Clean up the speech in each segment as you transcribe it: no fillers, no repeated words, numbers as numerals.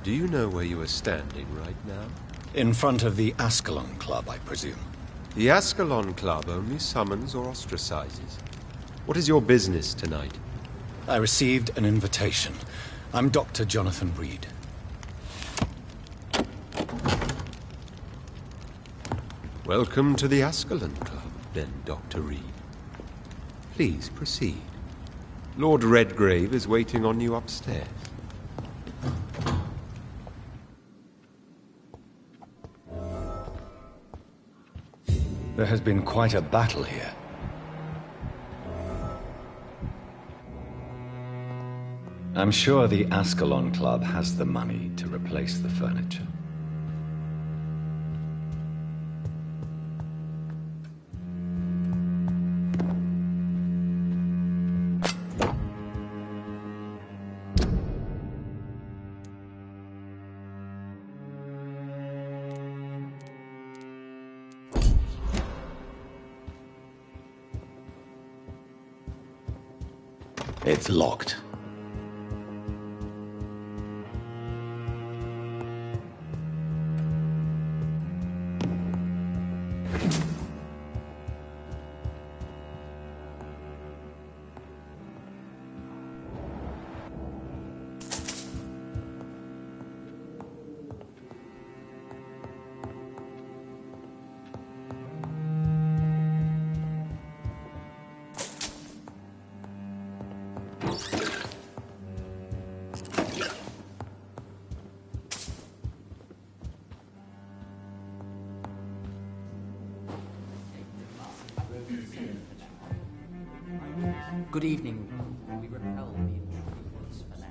Do you know where you are standing right now? In front of the Ascalon Club, I presume. The Ascalon Club only summons or ostracizes. What is your business tonight? I received an invitation. I'm Dr. Jonathan Reed. Welcome to the Ascalon Club, then, Dr. Reed. Please proceed. Lord Redgrave is waiting on you upstairs. There has been quite a battle here. I'm sure the Ascalon Club has the money to replace the furniture. It's locked. Good evening. We repel the intruders for now.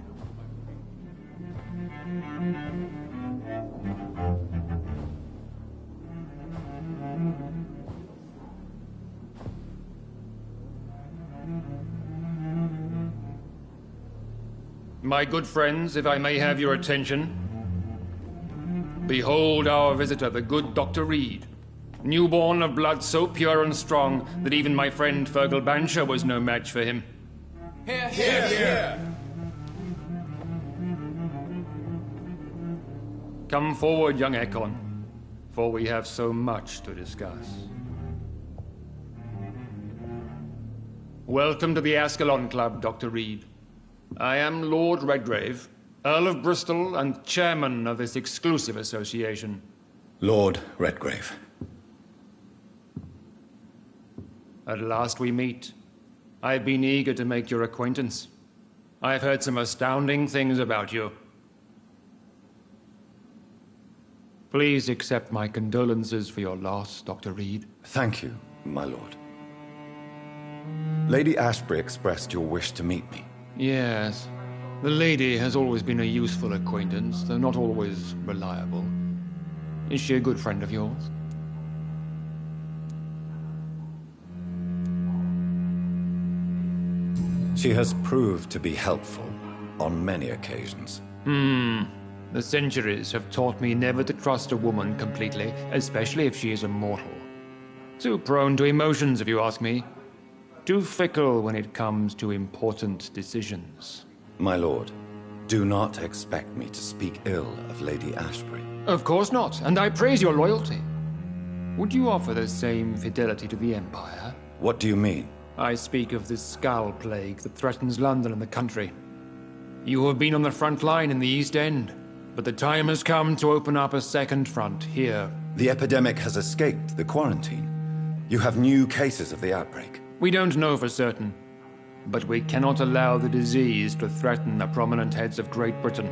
My good friends, if I may have your attention. Behold our visitor, the good Dr. Reed. Newborn of blood so pure and strong that even my friend Fergal Bancher was no match for him. Hear, hear, hear! Come forward, young Ekon, for we have so much to discuss. Welcome to the Ascalon Club, Dr. Reed. I am Lord Redgrave, Earl of Bristol and chairman of this exclusive association. Lord Redgrave. At last we meet. I've been eager to make your acquaintance. I've heard some astounding things about you. Please accept my condolences for your loss, Dr. Reed. Thank you, my lord. Lady Ashbury expressed your wish to meet me. Yes. The lady has always been a useful acquaintance, though not always reliable. Is she a good friend of yours? She has proved to be helpful on many occasions. The centuries have taught me never to trust a woman completely, especially if she is a mortal. Too prone to emotions, if you ask me. Too fickle when it comes to important decisions. My lord, do not expect me to speak ill of Lady Ashbury. Of course not, and I praise your loyalty. Would you offer the same fidelity to the Empire? What do you mean? I speak of this Skull Plague that threatens London and the country. You have been on the front line in the East End, but the time has come to open up a second front here. The epidemic has escaped the quarantine. You have new cases of the outbreak. We don't know for certain, but we cannot allow the disease to threaten the prominent heads of Great Britain.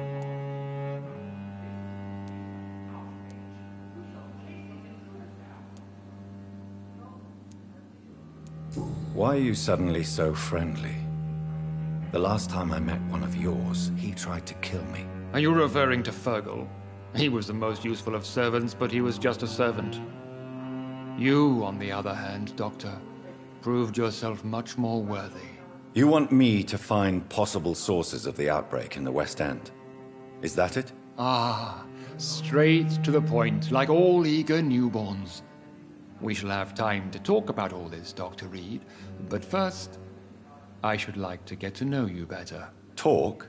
Why are you suddenly so friendly? The last time I met one of yours, he tried to kill me. Are you referring to Fergal? He was the most useful of servants, but he was just a servant. You, on the other hand, Doctor, proved yourself much more worthy. You want me to find possible sources of the outbreak in the West End? Is that it? Ah, straight to the point, like all eager newborns. We shall have time to talk about all this, Dr. Reed, but first, I should like to get to know you better. Talk?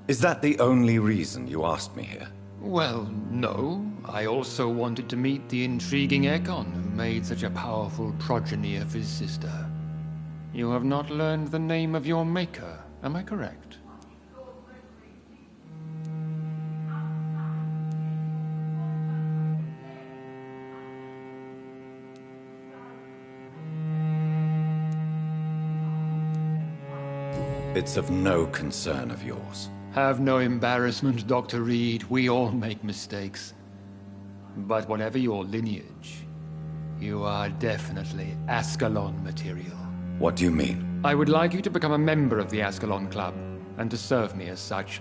Is that the only reason you asked me here? Well, no. I also wanted to meet the intriguing Ekon, who made such a powerful progeny of his sister. You have not learned the name of your maker, am I correct? It's of no concern of yours. Have no embarrassment, Dr. Reed. We all make mistakes. But whatever your lineage, you are definitely Ascalon material. What do you mean? I would like you to become a member of the Ascalon Club, and to serve me as such.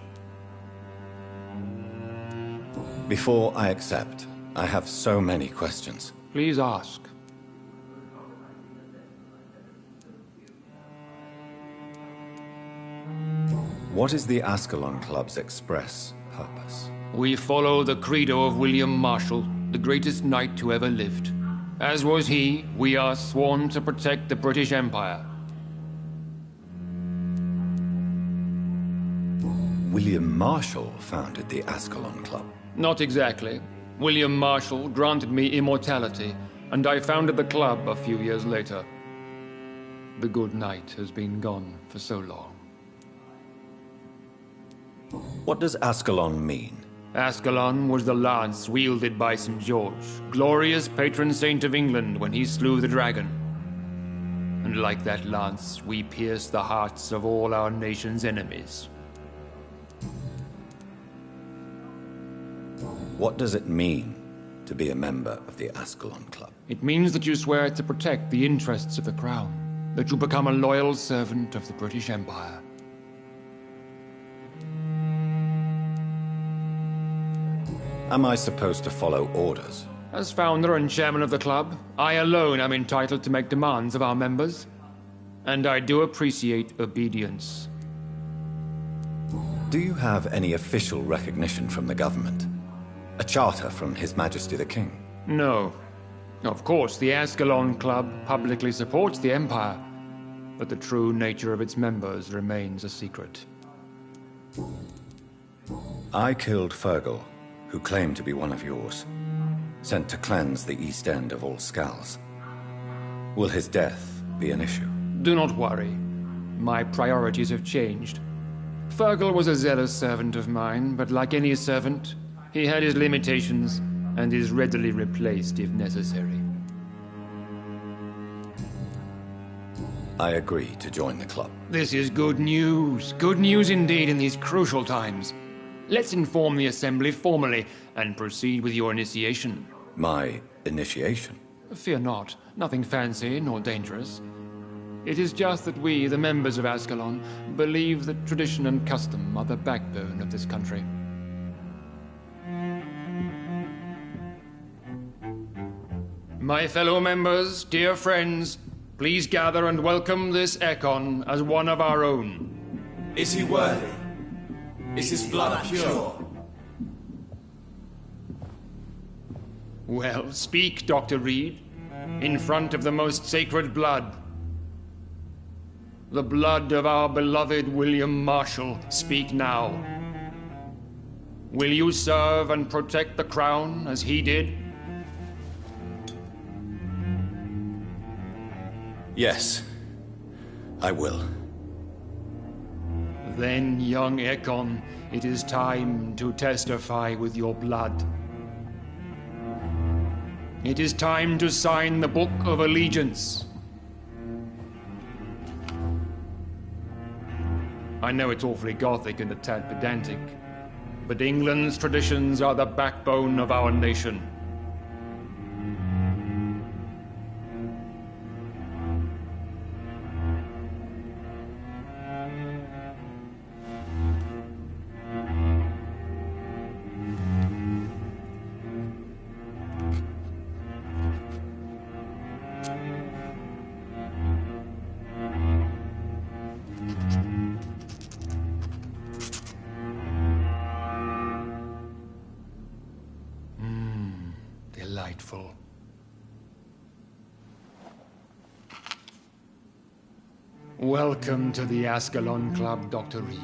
Before I accept, I have so many questions. Please ask. What is the Ascalon Club's express purpose? We follow the credo of William Marshall, the greatest knight who ever lived. As was he, we are sworn to protect the British Empire. William Marshall founded the Ascalon Club. Not exactly. William Marshall granted me immortality, and I founded the club a few years later. The good knight has been gone for so long. What does Ascalon mean? Ascalon was the lance wielded by St. George, glorious patron saint of England when he slew the dragon. And like that lance, we pierce the hearts of all our nation's enemies. What does it mean to be a member of the Ascalon Club? It means that you swear to protect the interests of the crown, that you become a loyal servant of the British Empire. Am I supposed to follow orders? As founder and chairman of the club, I alone am entitled to make demands of our members. And I do appreciate obedience. Do you have any official recognition from the government? A charter from His Majesty the King? No. Of course, the Ascalon Club publicly supports the Empire, but the true nature of its members remains a secret. I killed Fergal, who claimed to be one of yours, sent to cleanse the East End of all Skulls. Will his death be an issue? Do not worry. My priorities have changed. Fergal was a zealous servant of mine, but like any servant, he had his limitations and is readily replaced if necessary. I agree to join the club. This is good news. Good news indeed in these crucial times. Let's inform the Assembly formally and proceed with your initiation. My initiation? Fear not. Nothing fancy nor dangerous. It is just that we, the members of Ascalon, believe that tradition and custom are the backbone of this country. My fellow members, dear friends, please gather and welcome this Ekon as one of our own. Is he worthy? Is his blood pure? Well, speak, Dr. Reed, in front of the most sacred blood. The blood of our beloved William Marshall, speak now. Will you serve and protect the crown as he did? Yes, I will. Then, young Ekon, it is time to testify with your blood. It is time to sign the Book of Allegiance. I know it's awfully gothic and a tad pedantic, but England's traditions are the backbone of our nation. Delightful. Welcome to the Ascalon Club, Dr. Reed.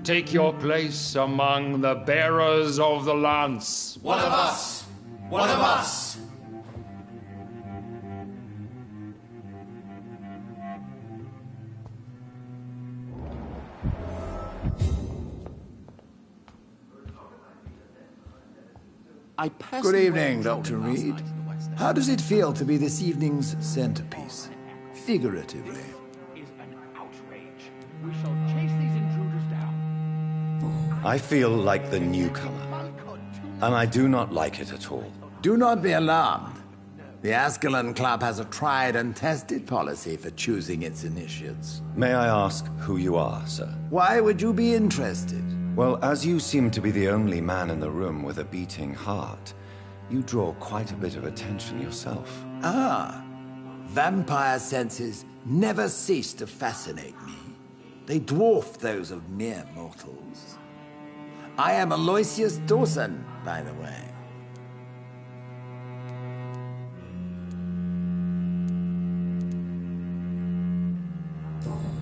Take your place among the bearers of the lance. One of us! One of us! Good evening, Dr. Reed. How does it feel to be this evening's centerpiece? Figuratively. I feel like the newcomer, and I do not like it at all. Do not be alarmed. The Ascalon Club has a tried and tested policy for choosing its initiates. May I ask who you are, sir? Why would you be interested? Well, as you seem to be the only man in the room with a beating heart, you draw quite a bit of attention yourself. Ah, vampire senses never cease to fascinate me. They dwarf those of mere mortals. I am Aloysius Dawson, by the way.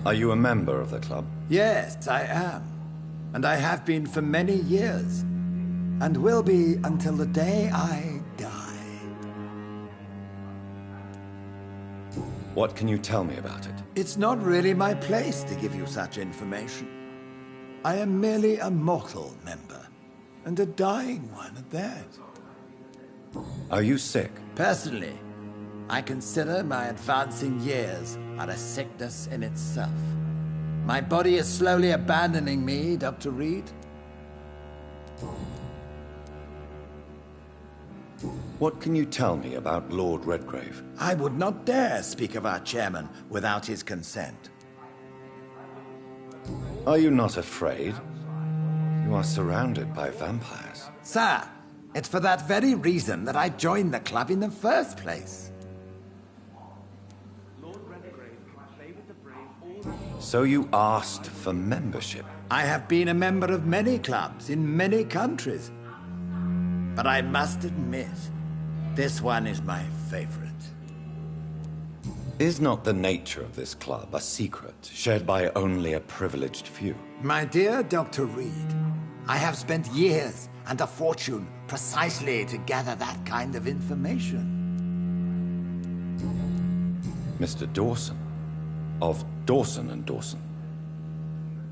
Are you a member of the club? Yes, I am. And I have been for many years. And will be until the day I die. What can you tell me about it? It's not really my place to give you such information. I am merely a mortal member, and a dying one at that. Are you sick? Personally, I consider my advancing years are a sickness in itself. My body is slowly abandoning me, Dr. Reed. What can you tell me about Lord Redgrave? I would not dare speak of our chairman without his consent. Are you not afraid? You are surrounded by vampires. Sir, it's for that very reason that I joined the club in the first place. So you asked for membership? I have been a member of many clubs in many countries. But I must admit, this one is my favorite. Is not the nature of this club a secret shared by only a privileged few? My dear Dr. Reed, I have spent years and a fortune precisely to gather that kind of information. Mr. Dawson, of Dawson and Dawson,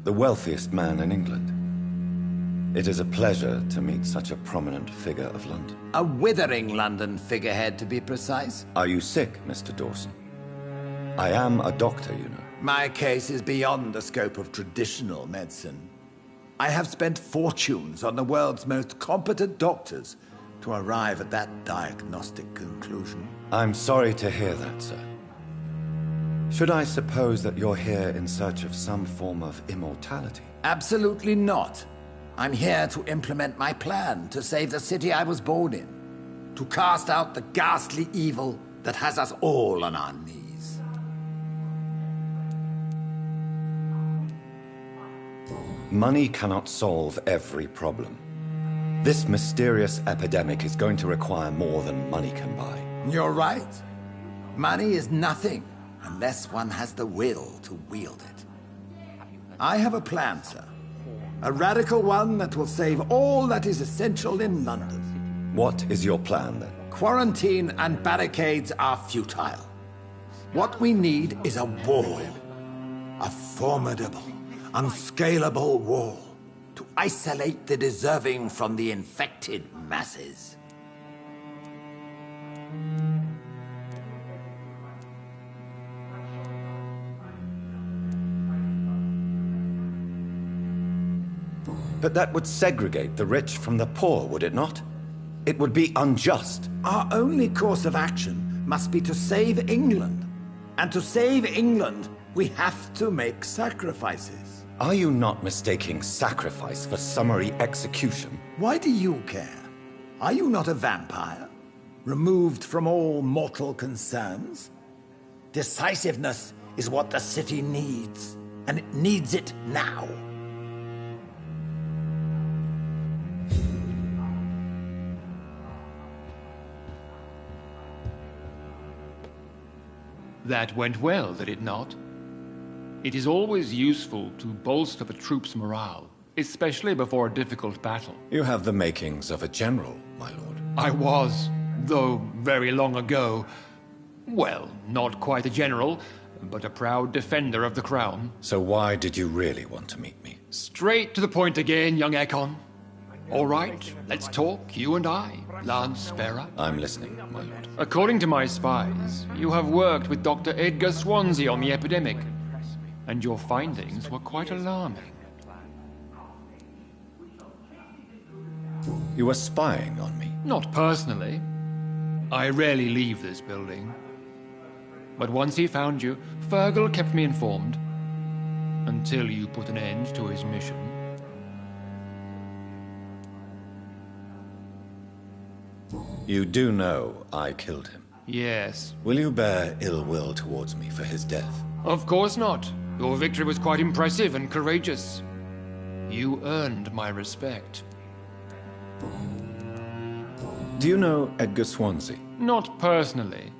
the wealthiest man in England. It is a pleasure to meet such a prominent figure of London. A withering London figurehead, to be precise. Are you sick, Mr. Dawson? I am a doctor, you know. My case is beyond the scope of traditional medicine. I have spent fortunes on the world's most competent doctors to arrive at that diagnostic conclusion. I'm sorry to hear that, sir. Should I suppose that you're here in search of some form of immortality? Absolutely not. I'm here to implement my plan to save the city I was born in. To cast out the ghastly evil that has us all on our knees. Money cannot solve every problem. This mysterious epidemic is going to require more than money can buy. You're right. Money is nothing unless one has the will to wield it. I have a plan, sir. A radical one that will save all that is essential in London. What is your plan, then? Quarantine and barricades are futile. What we need is a wall. A formidable, unscalable wall to isolate the deserving from the infected masses. But that would segregate the rich from the poor, would it not? It would be unjust. Our only course of action must be to save England. And to save England, we have to make sacrifices. Are you not mistaking sacrifice for summary execution? Why do you care? Are you not a vampire? Removed from all mortal concerns? Decisiveness is what the city needs, and it needs it now. That went well, did it not? It is always useful to bolster the troops' morale. especially before a difficult battle. You have the makings of a general, my lord. I was, though very long ago. Well, not quite a general, but a proud defender of the crown. So why did you really want to meet me? Straight to the point again, young Ekon. All right, let's talk, you and I, Lance Sparrow. I'm listening, my lord. According to my spies, you have worked with Dr. Edgar Swansea on the epidemic, and your findings were quite alarming. You were spying on me? Not personally. I rarely leave this building. But once he found you, Fergal kept me informed. Until you put an end to his mission. You do know I killed him. Yes. Will you bear ill will towards me for his death? Of course not. Your victory was quite impressive and courageous. You earned my respect. Do you know Edgar Swansea? Not personally.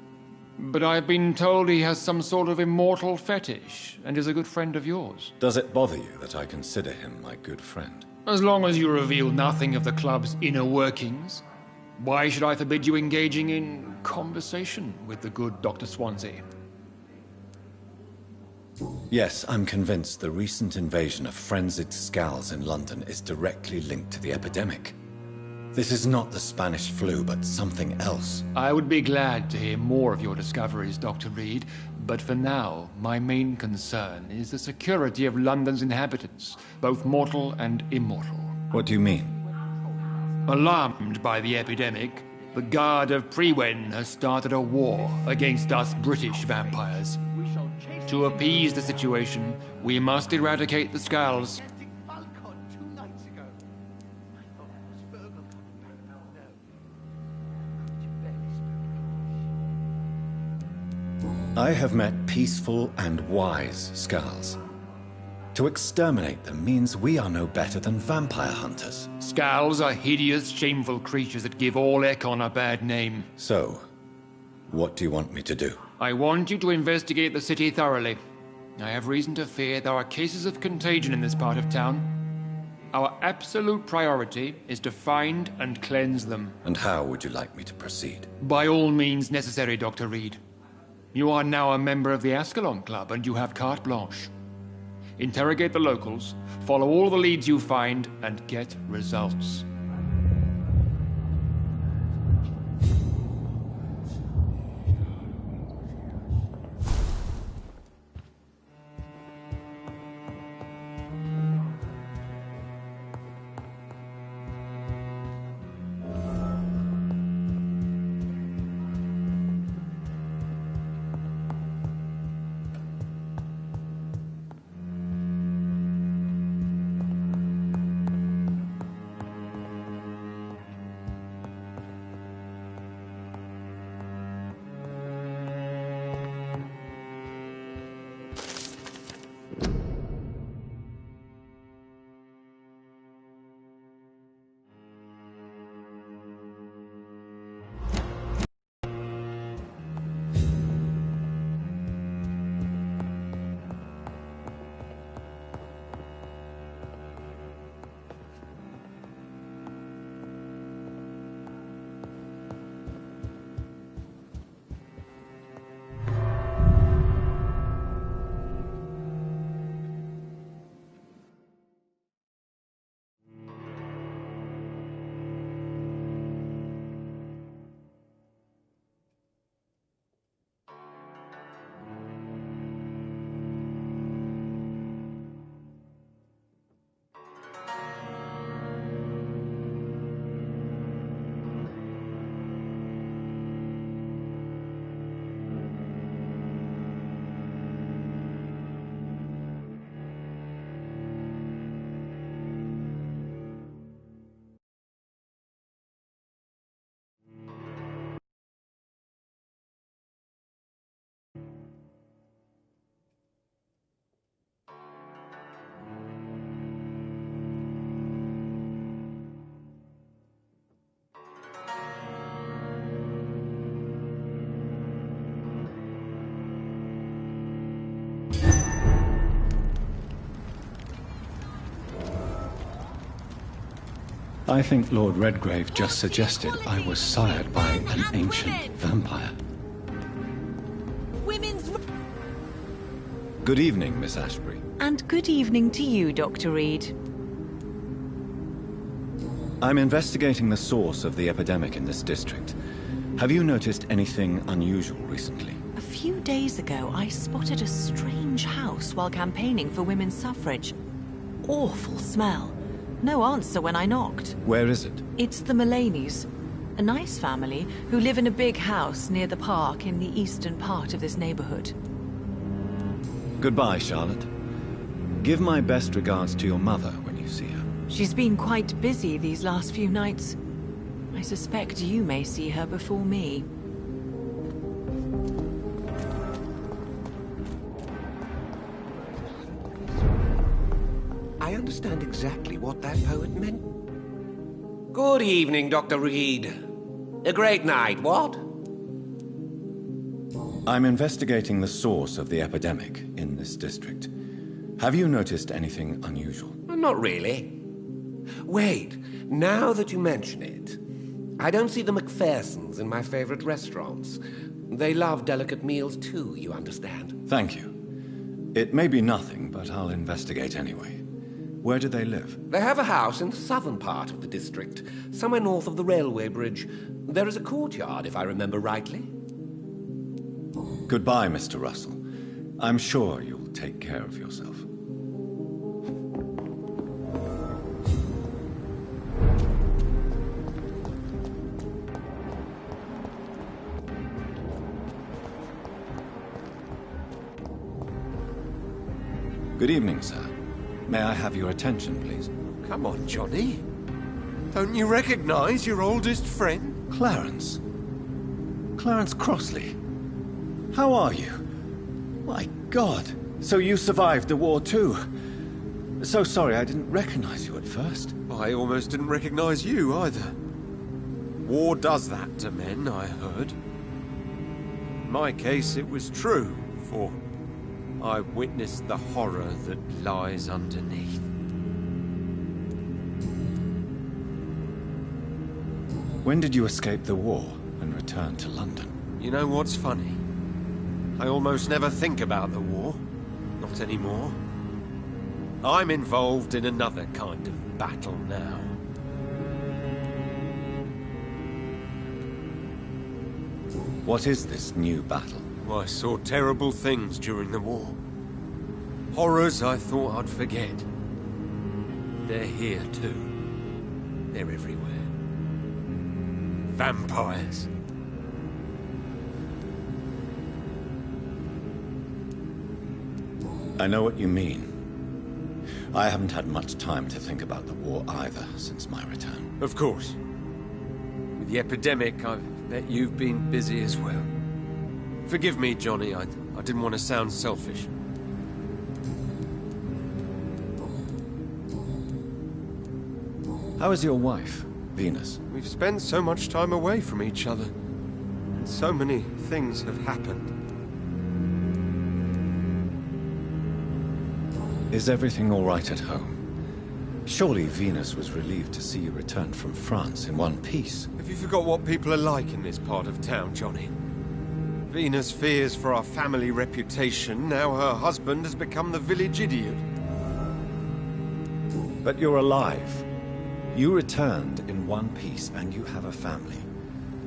But I've been told he has some sort of immortal fetish and is a good friend of yours. Does it bother you that I consider him my good friend? As long as you reveal nothing of the club's inner workings, why should I forbid you engaging in conversation with the good Dr. Swansea? Yes, I'm convinced the recent invasion of frenzied Skulls in London is directly linked to the epidemic. This is not the Spanish flu, but something else. I would be glad to hear more of your discoveries, Dr. Reed, but for now, my main concern is the security of London's inhabitants, both mortal and immortal. What do you mean? Alarmed by the epidemic, the Guard of Prewen has started a war against us British vampires. To appease the situation, we must eradicate the Skulls. I have met peaceful and wise Skulls. To exterminate them means we are no better than vampire hunters. Skulls are hideous, shameful creatures that give all Ekon a bad name. So, what do you want me to do? I want you to investigate the city thoroughly. I have reason to fear there are cases of contagion in this part of town. Our absolute priority is to find and cleanse them. And how would you like me to proceed? By all means necessary, Dr. Reed. You are now a member of the Ascalon Club, and you have carte blanche. Interrogate the locals, follow all the leads you find, and get results. I think Lord Redgrave just suggested I was sired by an ancient vampire. Women's... Good evening, Miss Ashbury. And good evening to you, Dr. Reed. I'm investigating the source of the epidemic in this district. Have you noticed anything unusual recently? A few days ago, I spotted a strange house while campaigning for women's suffrage. Awful smell. No answer when I knocked. Where is it? It's the Mullaneys, a nice family who live in a big house near the park in the eastern part of this neighborhood. Goodbye, Charlotte. Give my best regards to your mother when you see her. She's been quite busy these last few nights. I suspect you may see her before me. I understand exactly what that poet meant. Good evening, Dr. Reed. A great night, what? I'm investigating the source of the epidemic in this district. Have you noticed anything unusual? Not really. Wait, now that you mention it, I don't see the McPhersons in my favorite restaurants. They love delicate meals too, you understand. Thank you. It may be nothing, but I'll investigate anyway. Where do they live? They have a house in the southern part of the district, somewhere north of the railway bridge. There is a courtyard, if I remember rightly. Goodbye, Mr. Russell. I'm sure you'll take care of yourself. Good evening, sir. May I have your attention, please? Come on, Johnny. Don't you recognize your oldest friend? Clarence. Clarence Crossley. How are you? My God. So you survived the war too. So sorry I didn't recognize you at first. I almost didn't recognize you either. War does that to men, I heard. In my case, it was true, for I witnessed the horror that lies underneath. When did you escape the war and return to London? You know what's funny? I almost never think about the war. Not anymore. I'm involved in another kind of battle now. What is this new battle? I saw terrible things during the war. Horrors I thought I'd forget. They're here too. They're everywhere. Vampires. I know what you mean. I haven't had much time to think about the war either since my return. Of course. With the epidemic, I bet you've been busy as well. Forgive me, Johnny. I didn't want to sound selfish. How is your wife, Venus? We've spent so much time away from each other. And so many things have happened. Is everything all right at home? Surely Venus was relieved to see you return from France in one piece. Have you forgot what people are like in this part of town, Johnny? Venus fears for our family reputation. Now her husband has become the village idiot. But you're alive. You returned in one piece and you have a family.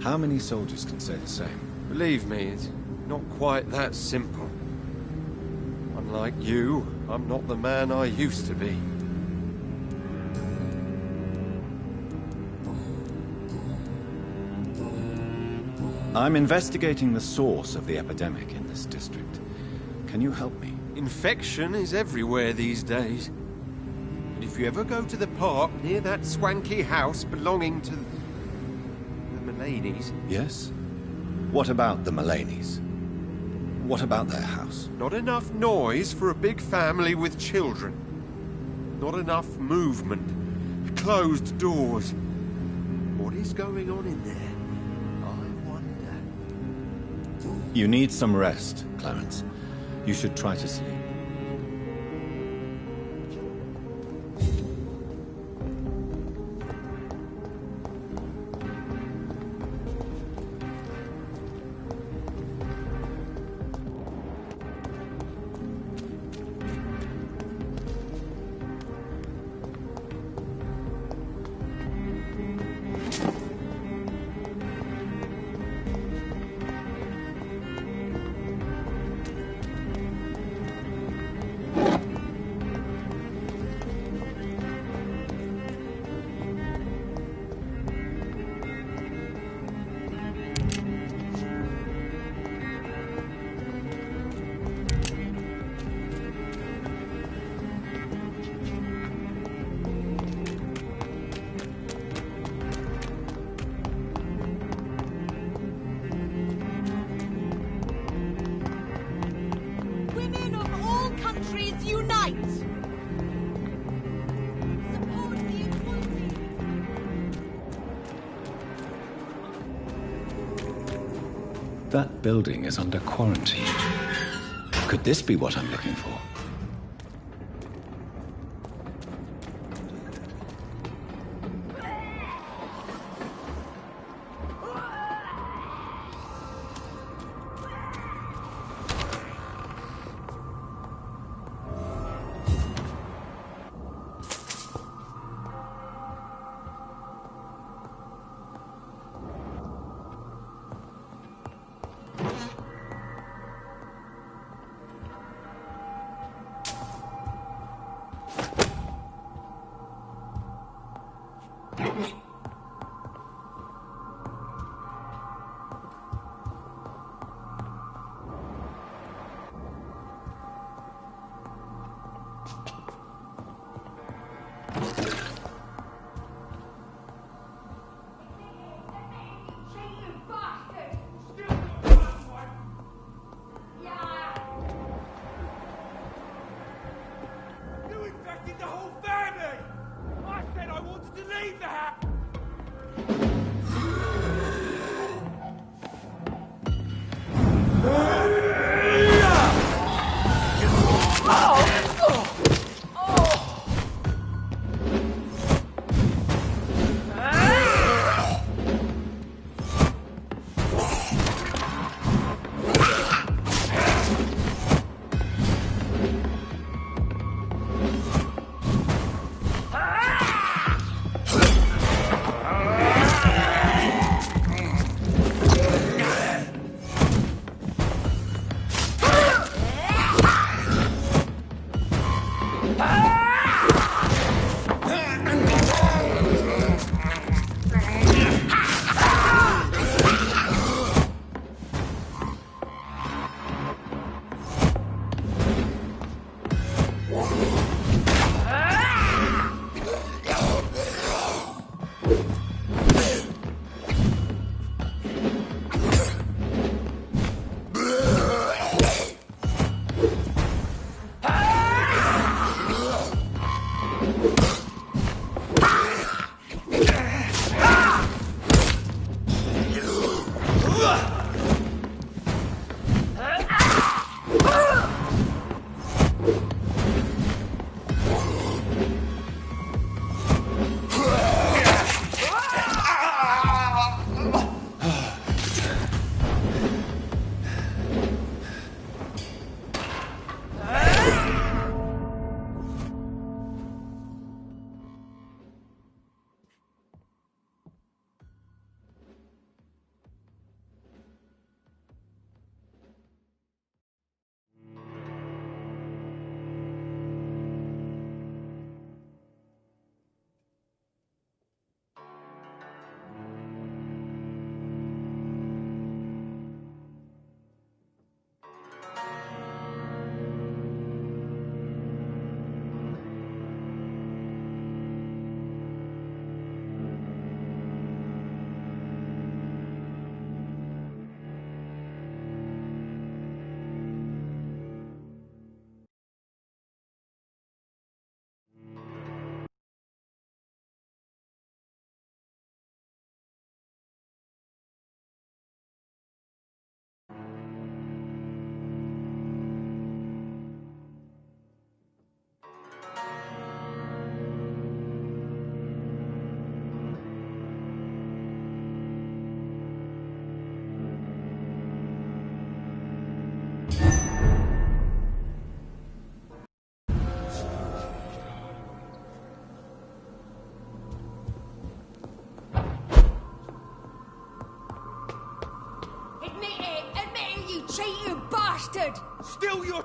How many soldiers can say the same? Believe me, it's not quite that simple. Unlike you, I'm not the man I used to be. I'm investigating the source of the epidemic in this district. Can you help me? Infection is everywhere these days. But if you ever go to the park near that swanky house belonging to the Mullaneys... Yes? What about the Mullaneys? What about their house? Not enough noise for a big family with children. Not enough movement. Closed doors. What is going on in there? I wonder. You need some rest, Clarence. You should try to sleep. That building is under quarantine. Could this be what I'm looking for? Still your...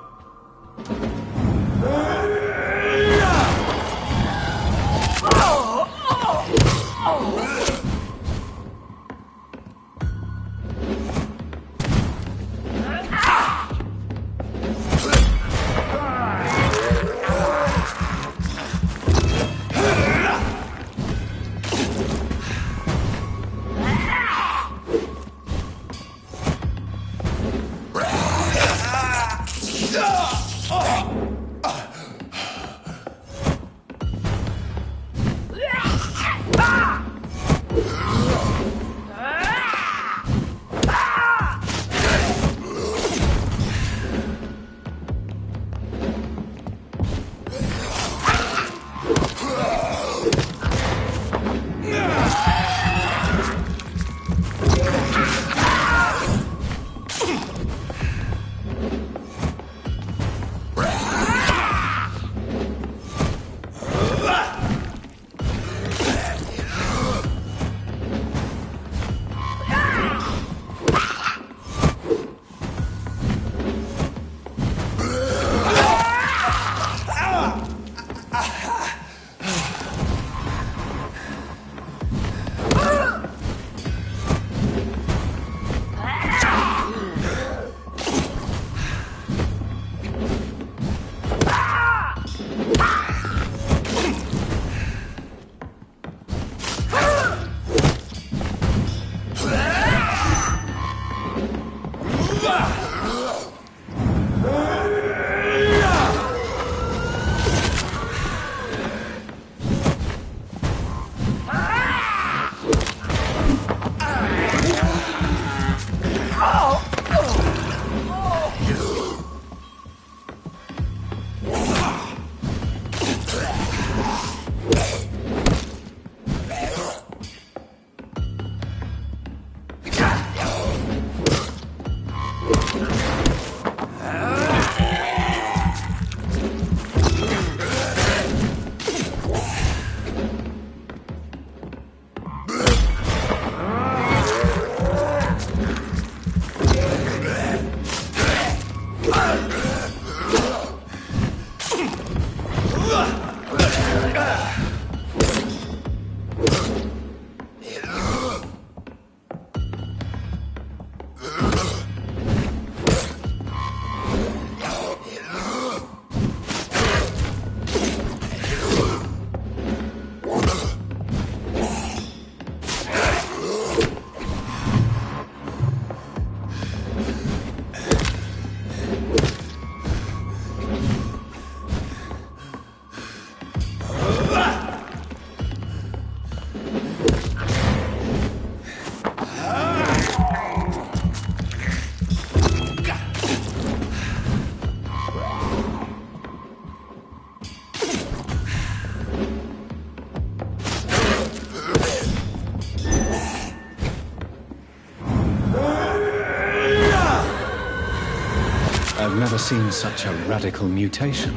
never seen such a radical mutation.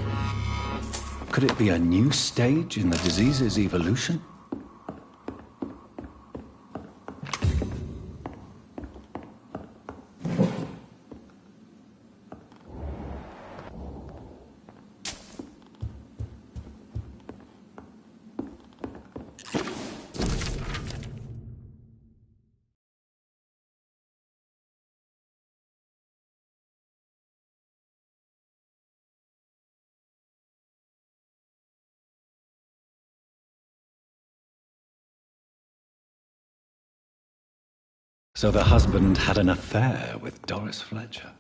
Could it be a new stage in the disease's evolution? So the husband had an affair with Doris Fletcher.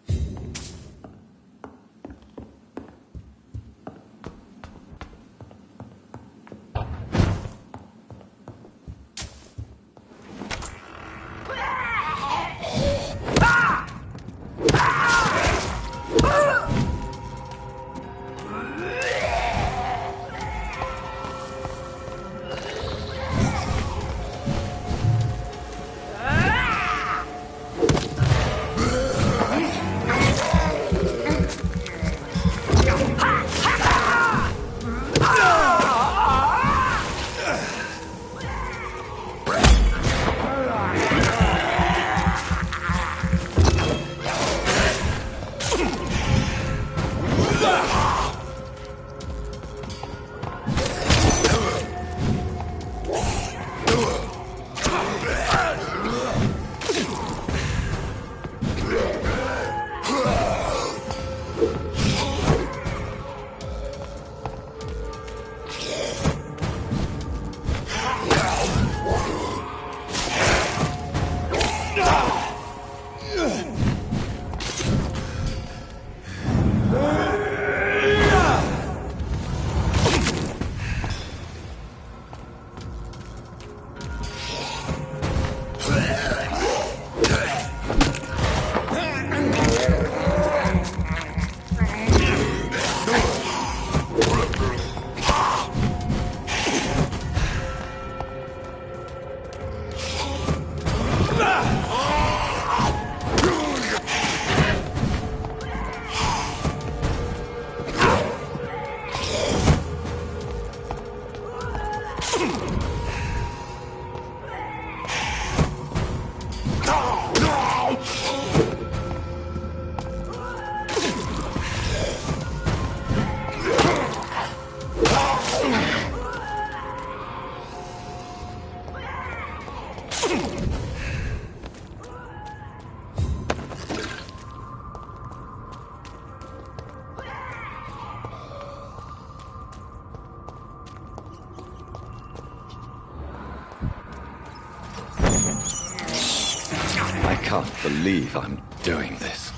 I can't believe I'm doing this.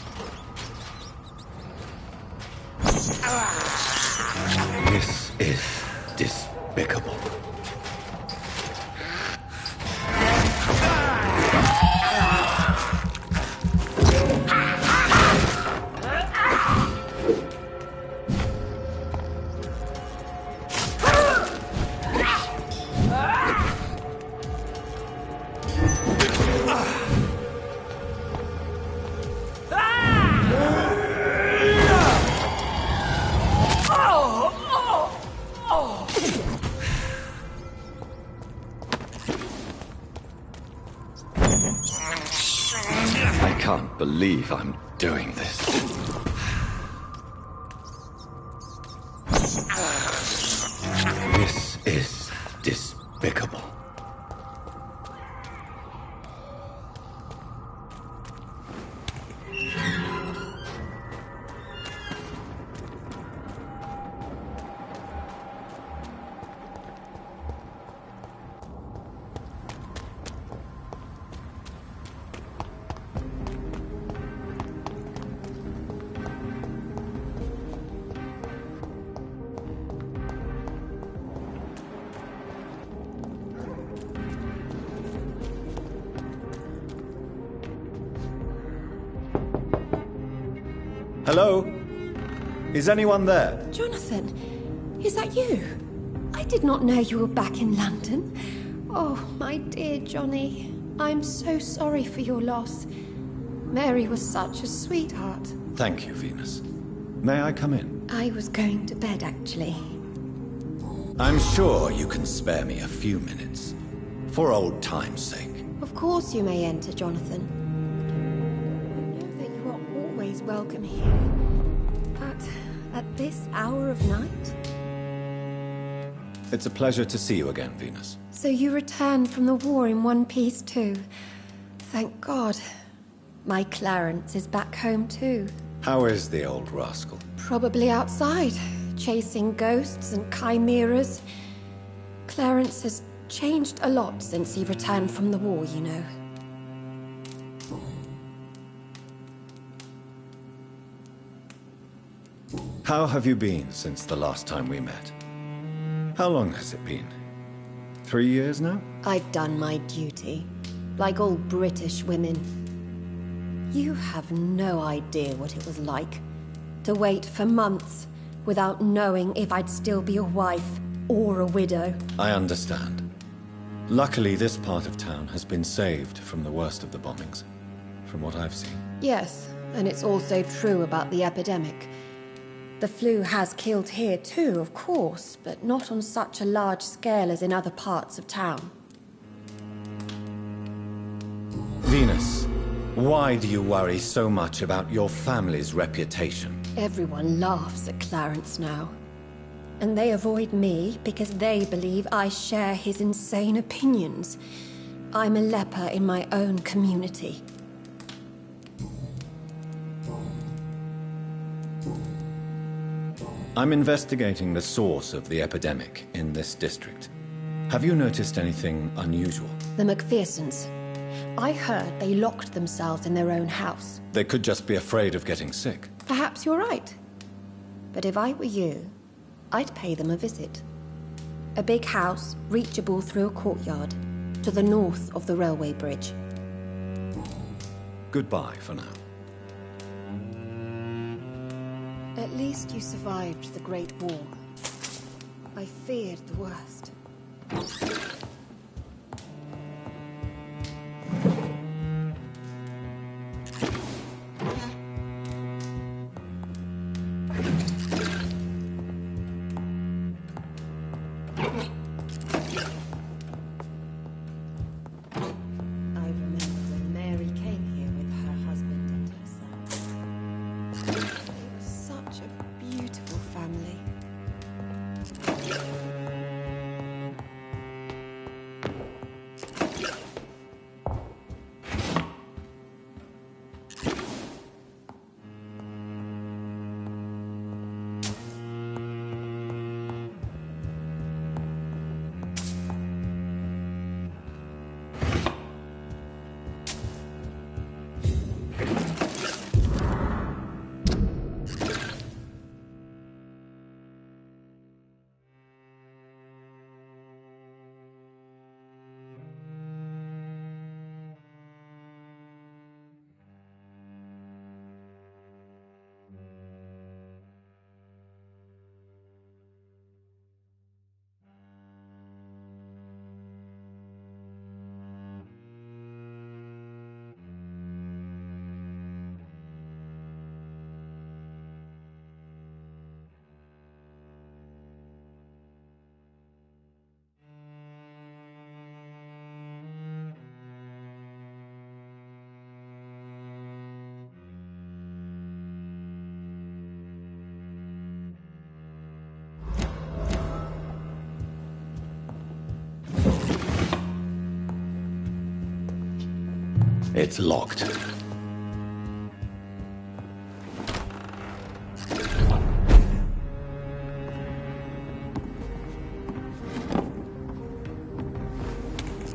This is despicable. I can't believe I'm doing this. This is despicable. Hello? Is anyone there? Jonathan, is that you? I did not know you were back in London. Oh, my dear Johnny, I'm so sorry for your loss. Mary was such a sweetheart. Thank you, Venus. May I come in? I was going to bed, actually. I'm sure you can spare me a few minutes. For old time's sake. Of course you may enter, Jonathan. I know that you are always welcome here. But at this hour of night? It's a pleasure to see you again, Venus. So you returned from the war in one piece too. Thank God. My Clarence is back home too. How is the old rascal? Probably outside, chasing ghosts and chimeras. Clarence has changed a lot since he returned from the war, you know. How have you been since the last time we met? How long has it been? 3 years now? I've done my duty, like all British women. You have no idea what it was like to wait for months without knowing if I'd still be a wife or a widow. I understand. Luckily, this part of town has been saved from the worst of the bombings, from what I've seen. Yes, and it's also true about the epidemic. The flu has killed here too, of course, but not on such a large scale as in other parts of town. Venus, why do you worry so much about your family's reputation? Everyone laughs at Clarence now. And they avoid me because they believe I share his insane opinions. I'm a leper in my own community. I'm investigating the source of the epidemic in this district. Have you noticed anything unusual? The McPhersons. I heard they locked themselves in their own house. They could just be afraid of getting sick. Perhaps you're right. But if I were you, I'd pay them a visit. A big house, reachable through a courtyard, to the north of the railway bridge. Goodbye for now. At least you survived the Great War. I feared the worst. It's locked.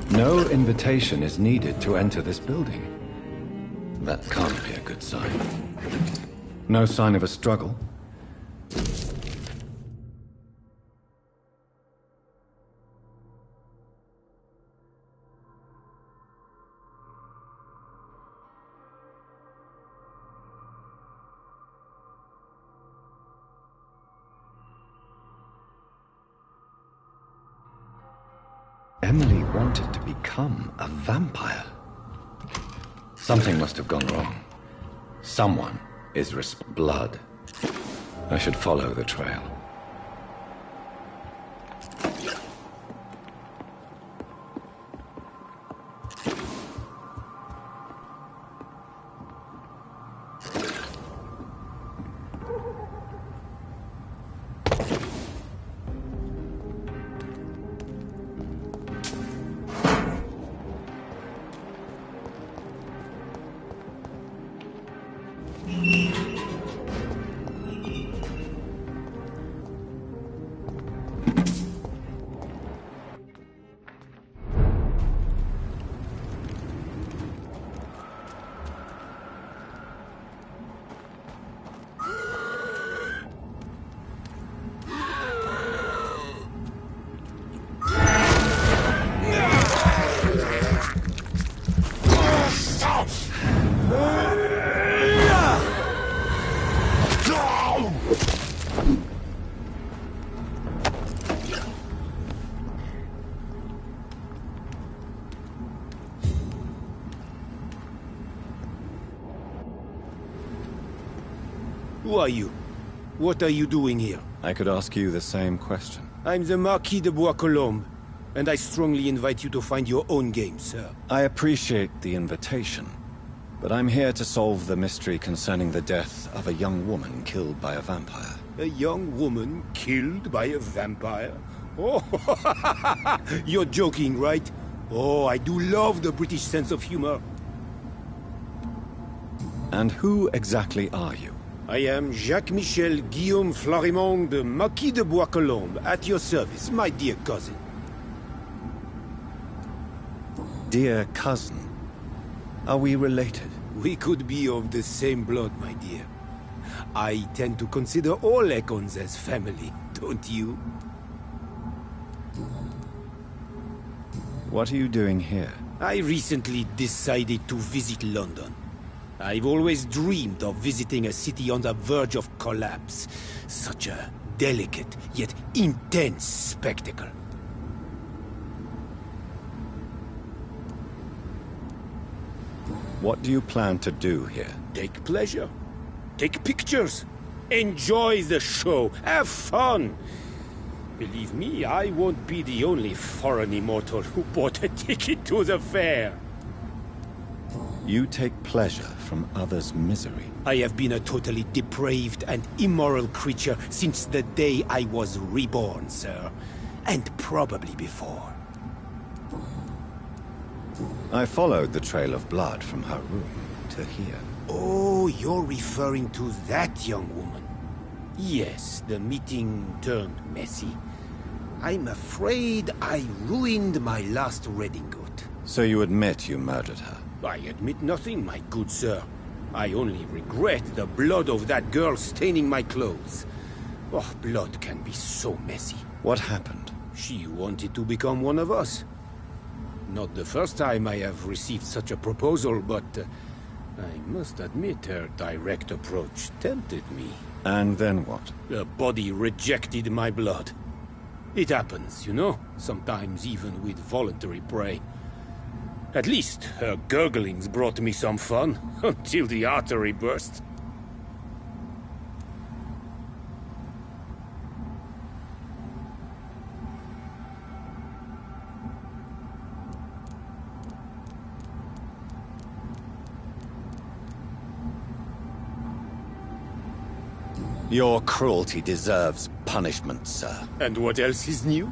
No invitation is needed to enter this building. That can't be a good sign. No sign of a struggle. Emily wanted to become a vampire. Something must have gone wrong. Someone is blood. I should follow the trail. Who are you? What are you doing here? I could ask you the same question. I'm the Marquis de Bois-Colombes, and I strongly invite you to find your own game, sir. I appreciate the invitation, but I'm here to solve the mystery concerning the death of a young woman killed by a vampire. A young woman killed by a vampire? Oh, you're joking, right? Oh, I do love the British sense of humor. And who exactly are you? I am Jacques-Michel Guillaume Florimond de Marquis de Bois-Colombes, at your service, my dear cousin. Dear cousin? Are we related? We could be of the same blood, my dear. I tend to consider all Econs as family, don't you? What are you doing here? I recently decided to visit London. I've always dreamed of visiting a city on the verge of collapse. Such a delicate, yet intense spectacle. What do you plan to do here? Take pleasure. Take pictures. Enjoy the show. Have fun. Believe me, I won't be the only foreign immortal who bought a ticket to the fair. You take pleasure from others' misery. I have been a totally depraved and immoral creature since the day I was reborn, sir. And probably before. I followed the trail of blood from her room to here. Oh, you're referring to that young woman. Yes, the meeting turned messy. I'm afraid I ruined my last redingote. So you admit you murdered her? I admit nothing, my good sir. I only regret the blood of that girl staining my clothes. Oh, blood can be so messy. What happened? She wanted to become one of us. Not the first time I have received such a proposal, but I must admit her direct approach tempted me. And then what? The body rejected my blood. It happens, you know, sometimes even with voluntary prey. At least her gurglings brought me some fun, until the artery burst. Your cruelty deserves punishment, sir. And what else is new?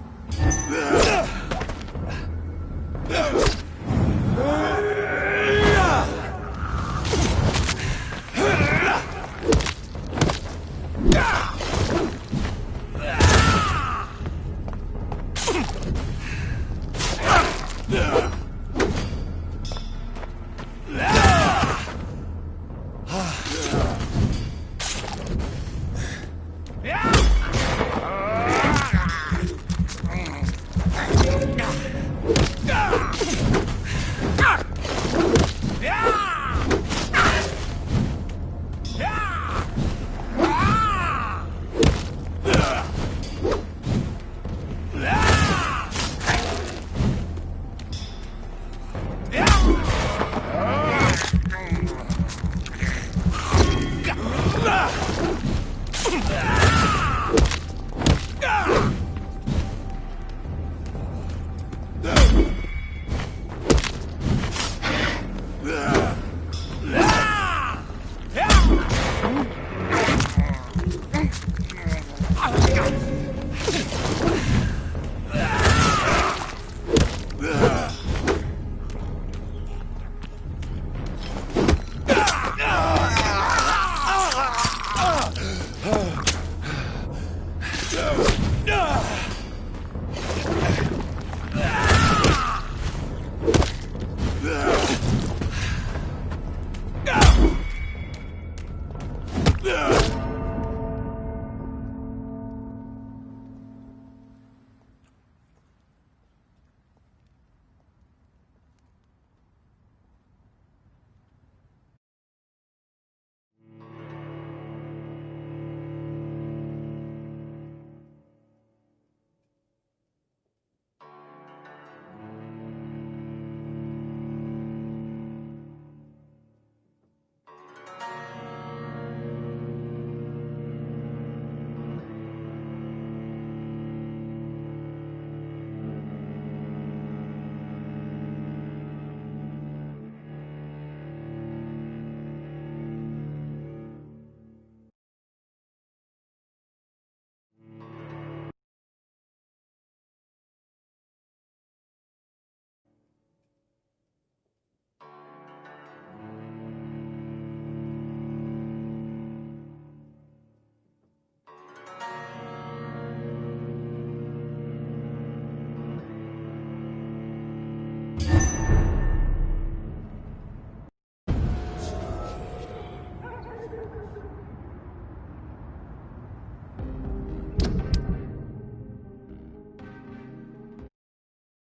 Vampyr.